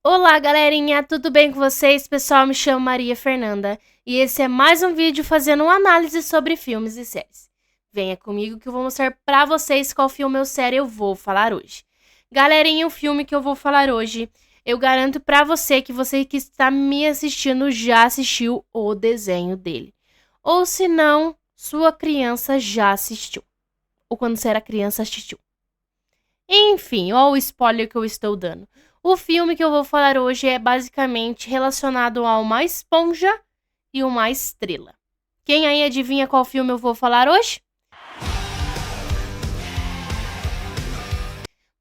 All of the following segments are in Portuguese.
Olá, galerinha, tudo bem com vocês? Pessoal, me chamo Maria Fernanda e esse é mais um vídeo fazendo uma análise sobre filmes e séries. Venha comigo que eu vou mostrar pra vocês qual filme ou série eu vou falar hoje. Galerinha, o filme que eu vou falar hoje, eu garanto pra você que está me assistindo já assistiu o desenho dele. Ou se não, sua criança já assistiu. Ou quando você era criança assistiu. Enfim, olha o spoiler que eu estou dando. O filme que eu vou falar hoje é basicamente relacionado a uma esponja e uma estrela. Quem aí adivinha qual filme eu vou falar hoje?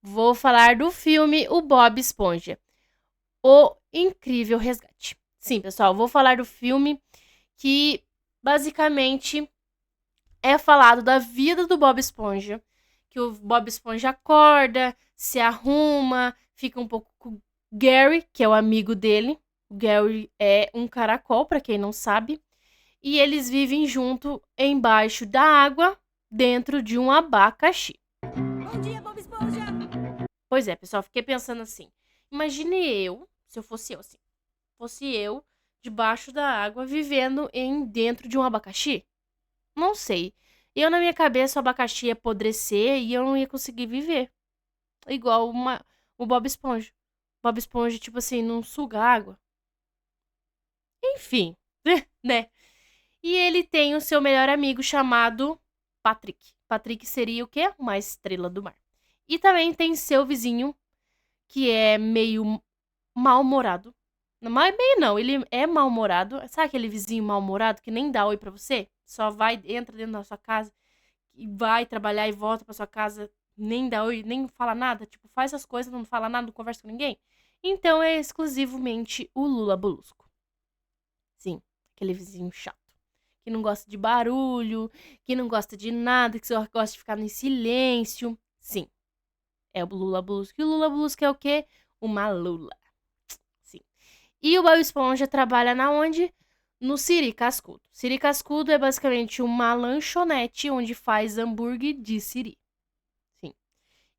Vou falar do filme O Bob Esponja, O Incrível Resgate. Sim, pessoal, vou falar do filme que basicamente é falado da vida do Bob Esponja, que o Bob Esponja acorda, se arruma, fica um pouco com o Gary, que é o amigo dele. O Gary é um caracol, pra quem não sabe. E eles vivem junto embaixo da água, dentro de um abacaxi. Bom dia, Bob Esponja! Pois é, pessoal, fiquei pensando assim. Imagine eu, se eu fosse eu, assim. Fosse eu, debaixo da água, vivendo dentro de um abacaxi? Não sei. Eu, na minha cabeça, o abacaxi ia apodrecer e eu não ia conseguir viver. Igual o Bob Esponja. Bob Esponja, tipo assim, não suga água. Enfim, né? E ele tem o seu melhor amigo chamado Patrick. Patrick seria o quê? Uma estrela do mar. E também tem seu vizinho, que é meio mal-humorado. Não, meio não, ele é mal-humorado. Sabe aquele vizinho mal-humorado que nem dá oi pra você? Só vai, entra dentro da sua casa e vai trabalhar e volta pra sua casa, nem dá oi, nem fala nada, tipo, faz as coisas, não fala nada, não conversa com ninguém. Então é exclusivamente o Lula Molusco. Sim, aquele vizinho chato. Que não gosta de barulho, que não gosta de nada, que só gosta de ficar em silêncio. Sim, é o Lula Molusco. E o Lula Molusco é o quê? Uma lula. Sim. E o Bob Esponja trabalha na onde? No Siri Cascudo. Siri Cascudo é basicamente uma lanchonete onde faz hambúrguer de Siri. Sim.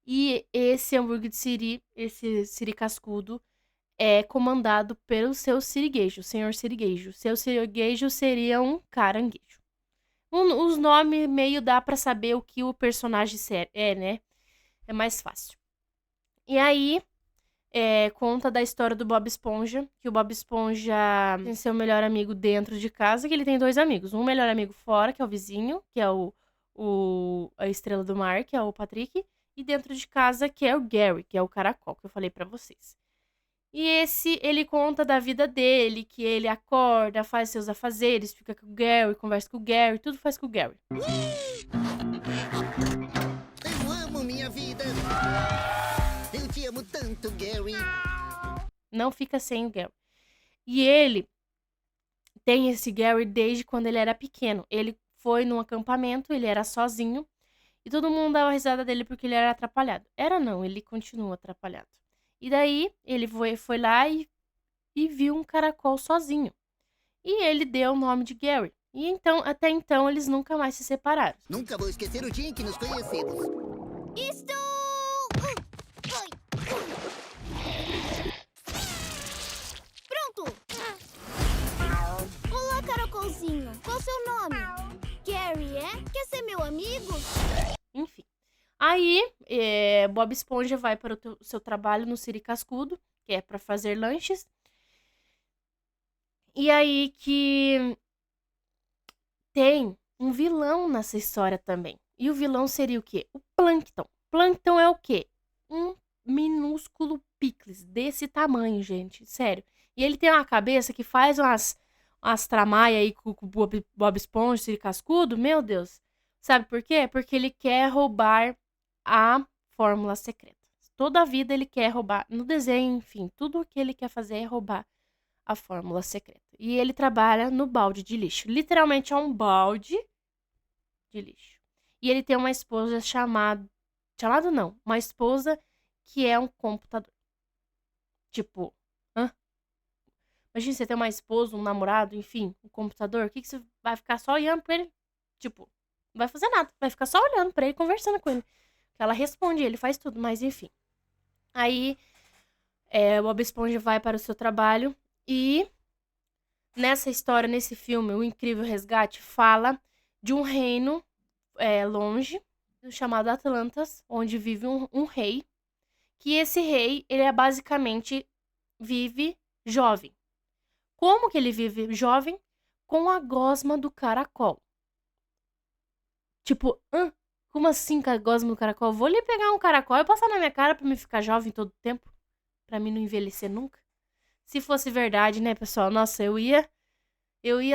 E esse hambúrguer de Siri, esse Siri Cascudo, é comandado pelo seu siriguejo, o senhor siriguejo. Seu siriguejo seria um caranguejo. Os nomes meio dá pra saber o que o personagem é, né? É mais fácil. E aí, conta da história do Bob Esponja, que o Bob Esponja tem seu melhor amigo dentro de casa, que ele tem dois amigos. Um melhor amigo fora, que é o vizinho, que é a estrela do mar, que é o Patrick. E dentro de casa, que é o Gary, que é o caracol, que eu falei pra vocês. E ele conta da vida dele, que ele acorda, faz seus afazeres, fica com o Gary, conversa com o Gary, tudo faz com o Gary. Eu amo minha vida! Eu te amo tanto, Gary! Não fica sem o Gary. E ele tem esse Gary desde quando ele era pequeno. Ele foi num acampamento, ele era sozinho. E todo mundo dava risada dele porque ele era atrapalhado. Era não, ele continua atrapalhado. E daí, ele foi lá e viu um caracol sozinho. E ele deu o nome de Gary. E então, até então, eles nunca mais se separaram. Nunca vou esquecer o dia em que nos conhecemos. Estou... Pronto! Olá, caracolzinho. Qual seu nome? Gary, é? Quer ser meu amigo? Enfim. Aí, Bob Esponja vai para o seu trabalho no Siri Cascudo, que é para fazer lanches. E aí que tem um vilão nessa história também. E o vilão seria o quê? O Plâncton. Plâncton é o quê? Um minúsculo picles desse tamanho, gente. Sério. E ele tem uma cabeça que faz umas tramaias aí com o Bob Esponja, Siri Cascudo. Meu Deus. Sabe por quê? Porque ele quer roubar a fórmula secreta. Toda a vida ele quer roubar. No desenho, enfim, tudo o que ele quer fazer é roubar a fórmula secreta. E ele trabalha no balde de lixo. Literalmente é um balde de lixo. E ele tem uma esposa chamada... Chamado não. Uma esposa que é um computador. Tipo... Hã? Imagina você ter uma esposa, um namorado, enfim, um computador. O que você vai ficar só olhando pra ele? Tipo, não vai fazer nada. Vai ficar só olhando pra ele, conversando com ele. Ela responde, ele faz tudo, mas enfim. Aí... O Bob Esponja vai para o seu trabalho e nessa história, nesse filme, O Incrível Resgate, fala de um reino longe, chamado Atlantas, onde vive um rei, que esse rei, ele basicamente vive jovem. Como que ele vive jovem? Com a gosma do caracol. Tipo, como assim com a gosma do caracol? Vou ali pegar um caracol e passar na minha cara pra me ficar jovem todo tempo? Pra mim não envelhecer nunca? Se fosse verdade, né, pessoal? Nossa, eu ia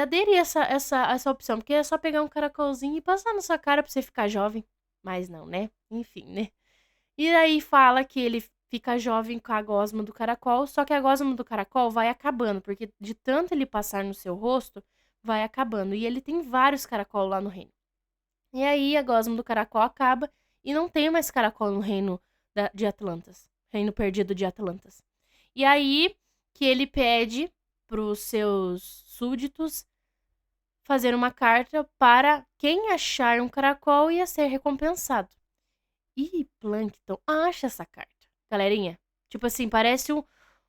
aderir essa opção, porque é só pegar um caracolzinho e passar na sua cara pra você ficar jovem. Mas não, né? Enfim, né? E aí fala que ele fica jovem com a gosma do caracol, só que a gosma do caracol vai acabando, porque de tanto ele passar no seu rosto, vai acabando. E ele tem vários caracol lá no reino. E aí a gosma do caracol acaba e não tem mais caracol no reino de Atlantas. Reino perdido de Atlantas. E aí que ele pede pros seus súditos fazer uma carta para quem achar um caracol ia ser recompensado. E Plankton acha essa carta. Galerinha, tipo assim, parece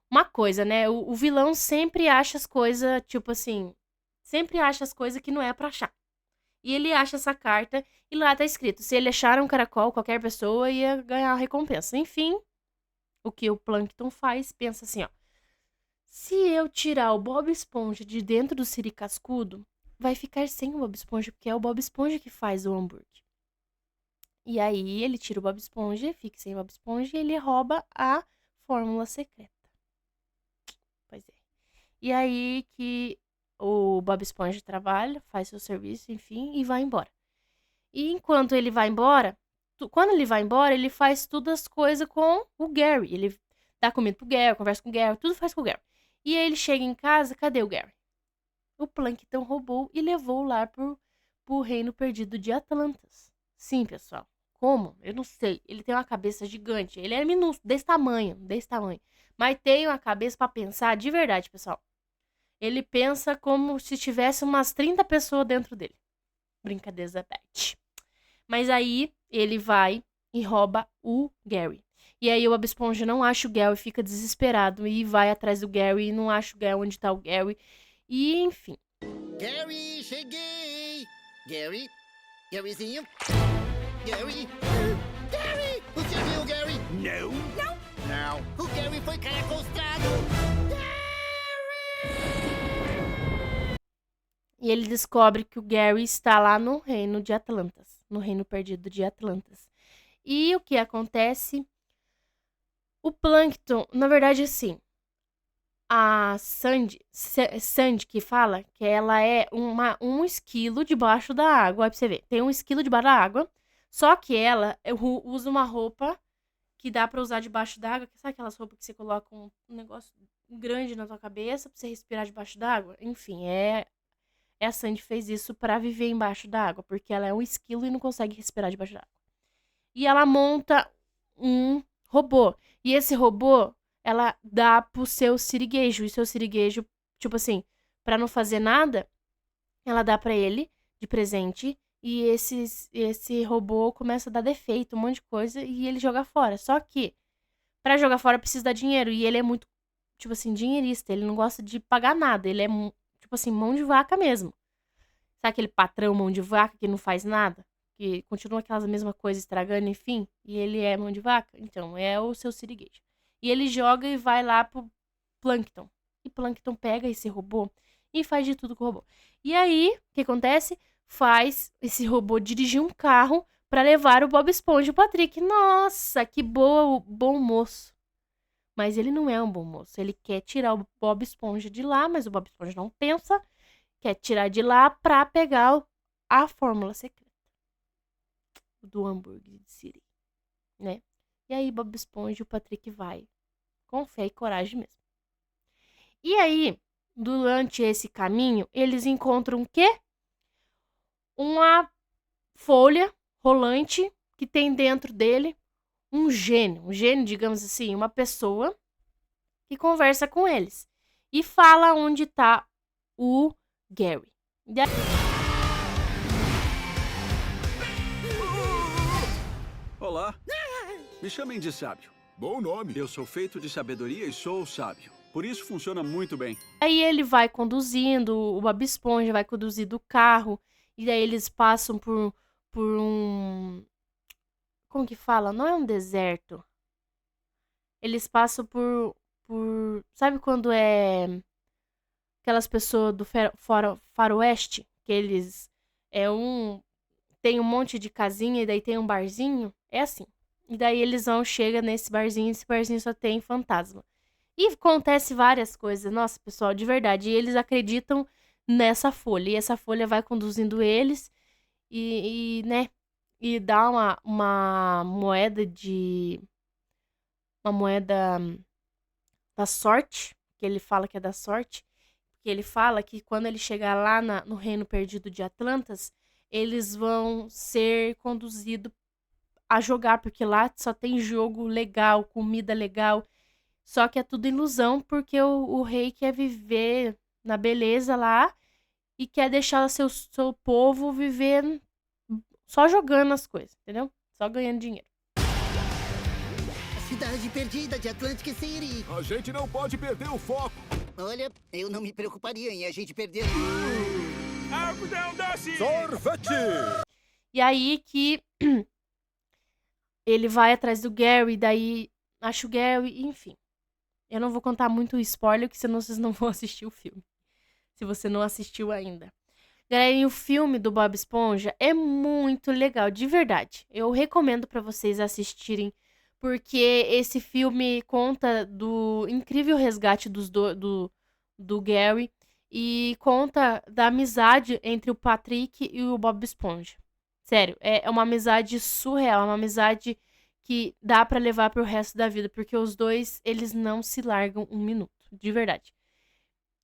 uma coisa, né? O vilão sempre acha as coisas, tipo assim, sempre acha as coisas que não é pra achar. E ele acha essa carta e lá tá escrito, se ele achar um caracol, qualquer pessoa ia ganhar a recompensa. Enfim, o que o Plankton faz, pensa assim, ó. Se eu tirar o Bob Esponja de dentro do Siri Cascudo, vai ficar sem o Bob Esponja, porque é o Bob Esponja que faz o hambúrguer. E aí ele tira o Bob Esponja, fica sem o Bob Esponja e ele rouba a fórmula secreta. Pois é. E aí que o Bob Esponja trabalha, faz seu serviço, enfim, e vai embora. E enquanto ele vai embora, quando ele vai embora, ele faz todas as coisas com o Gary. Ele dá comida pro Gary, conversa com o Gary, tudo faz com o Gary. E aí ele chega em casa, cadê o Gary? O Plankton roubou e levou lá pro reino perdido de Atlantas. Sim, pessoal. Como? Eu não sei. Ele tem uma cabeça gigante. Ele é minúsculo, desse tamanho, desse tamanho. Mas tem uma cabeça pra pensar de verdade, pessoal. Ele pensa como se tivesse umas 30 pessoas dentro dele. Brincadeiras à parte. Mas aí ele vai e rouba o Gary. E aí o Bob Esponja não acha o Gary, fica desesperado e vai atrás do Gary e não acha o Gary, onde tá o Gary. E enfim. Gary, cheguei! Gary? Garyzinho? Gary? Gary! Você viu o Gary? Não. Não. O Gary foi caracolstrado! E ele descobre que o Gary está lá no reino de Atlantas. No reino perdido de Atlantas. E o que acontece? O Plankton, na verdade, assim, a Sandy que fala que ela é um esquilo debaixo da água. Aí pra você ver, tem um esquilo debaixo da água, só que ela usa uma roupa que dá pra usar debaixo d'água. Sabe aquelas roupas que você coloca um negócio grande na tua cabeça pra você respirar debaixo d'água? Enfim, a Sandy fez isso pra viver embaixo d'água, porque ela é um esquilo e não consegue respirar debaixo d'água. E ela monta um robô. E esse robô, ela dá pro seu siriguejo. E seu siriguejo, tipo assim, pra não fazer nada, ela dá pra ele de presente. E esse robô começa a dar defeito, um monte de coisa, e ele joga fora. Só que, pra jogar fora, precisa dar dinheiro. E ele é muito, tipo assim, dinheirista. Ele não gosta de pagar nada. Ele é, tipo assim, mão de vaca mesmo. Sabe aquele patrão mão de vaca que não faz nada? Que continua aquelas mesmas coisas estragando, enfim, e ele é mão de vaca? Então, é o seu siriguejo. E ele joga e vai lá pro Plankton. E Plankton pega esse robô e faz de tudo com o robô. E aí, o que acontece? Faz esse robô dirigir um carro pra levar o Bob Esponja e o Patrick. Nossa, que bom moço. Mas ele não é um bom moço. Ele quer tirar o Bob Esponja de lá, mas o Bob Esponja não pensa. Quer tirar de lá pra pegar a fórmula secreta do hambúrguer de Siri, né? E aí Bob Esponja e o Patrick vai com fé e coragem mesmo. E aí, durante esse caminho, eles encontram o quê? Uma folha rolante que tem dentro dele um gênio, digamos assim, uma pessoa que conversa com eles e fala onde tá o Gary. Olá. Me chamem de sábio. Bom nome. Eu sou feito de sabedoria e sou sábio. Por isso funciona muito bem. Aí ele vai conduzindo, o Bob Esponja vai conduzindo o carro, e daí eles passam por um... Como que fala? Não é um deserto. Eles passam sabe quando é aquelas pessoas do faroeste? Que eles... Tem um monte de casinha e daí tem um barzinho? É assim. E daí eles chega nesse barzinho, e esse barzinho só tem fantasma. E acontece várias coisas. Nossa, pessoal, de verdade. E eles acreditam nessa folha. E essa folha vai conduzindo eles né? E dá uma moeda uma moeda da sorte. Que ele fala que é da sorte. Que ele fala que quando ele chegar lá no Reino Perdido de Atlantas, eles vão ser conduzidos a jogar. Porque lá só tem jogo legal, comida legal. Só que é tudo ilusão, porque o rei quer viver na beleza lá e quer deixar seu povo viver só jogando as coisas, entendeu? Só ganhando dinheiro. A cidade perdida de Atlantic City. A gente não pode perder o foco. Olha, eu não me preocuparia em a gente perder. Algodão doce! Sorvete! E aí que ele vai atrás do Gary, daí acha o Gary, enfim. Eu não vou contar muito spoiler, porque senão vocês não vão assistir o filme. Se você não assistiu ainda. Galera, o filme do Bob Esponja é muito legal, de verdade. Eu recomendo pra vocês assistirem, porque esse filme conta do incrível resgate do Gary e conta da amizade entre o Patrick e o Bob Esponja. Sério, é uma amizade surreal, uma amizade que dá pra levar pro resto da vida, porque os dois, eles não se largam um minuto, de verdade.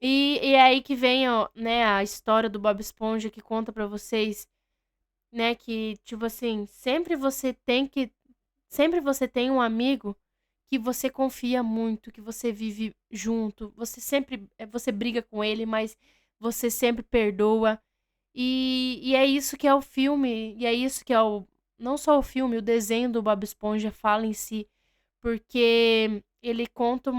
E é aí que vem, ó, né, a história do Bob Esponja, que conta pra vocês, né, que, tipo assim, sempre você tem um amigo que você confia muito, que você vive junto, você briga com ele, mas você sempre perdoa. E é isso que é o filme, e é isso que é não só o filme, o desenho do Bob Esponja fala em si, porque ele conta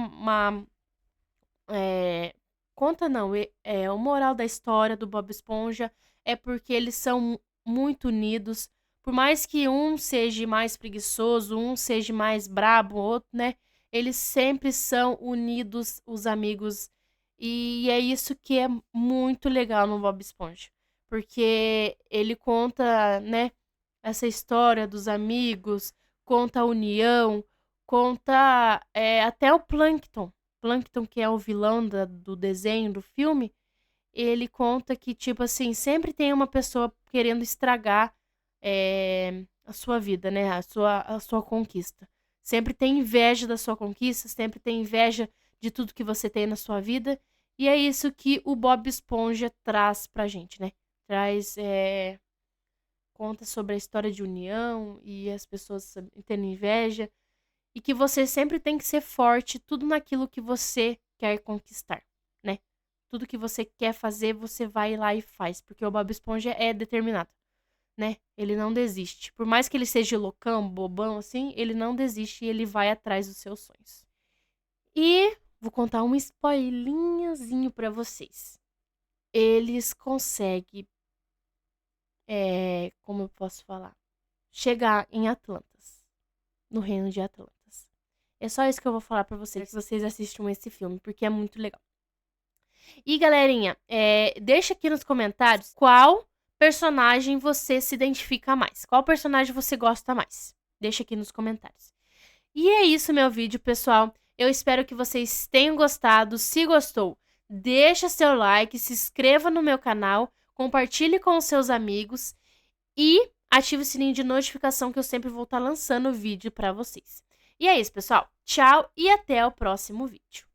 conta não, o moral da história do Bob Esponja é porque eles são muito unidos, por mais que um seja mais preguiçoso, um seja mais brabo, o outro, né, eles sempre são unidos, os amigos, e é isso que é muito legal no Bob Esponja, porque ele conta, né, essa história dos amigos, conta a união, conta até o Plankton. Plankton, que é o vilão do desenho, do filme, ele conta que, tipo assim, sempre tem uma pessoa querendo estragar a sua vida, né? A sua conquista. Sempre tem inveja da sua conquista, sempre tem inveja de tudo que você tem na sua vida. E é isso que o Bob Esponja traz pra gente, né? Conta sobre a história de união e as pessoas tendo inveja. E que você sempre tem que ser forte, tudo naquilo que você quer conquistar, né? Tudo que você quer fazer, você vai lá e faz. Porque o Bob Esponja é determinado, né? Ele não desiste. Por mais que ele seja loucão, bobão, assim, ele não desiste e ele vai atrás dos seus sonhos. E vou contar um spoilinhozinho pra vocês. Eles conseguem, como eu posso falar? Chegar em Atlantas, no reino de Atlantas. É só isso que eu vou falar pra vocês, que vocês assistam esse filme, porque é muito legal. E, galerinha, deixa aqui nos comentários qual personagem você se identifica mais. Qual personagem você gosta mais. Deixa aqui nos comentários. E é isso, meu vídeo, pessoal. Eu espero que vocês tenham gostado. Se gostou, deixa seu like, se inscreva no meu canal, compartilhe com os seus amigos e ative o sininho de notificação que eu sempre vou estar lançando vídeo pra vocês. E é isso, pessoal. Tchau e até o próximo vídeo.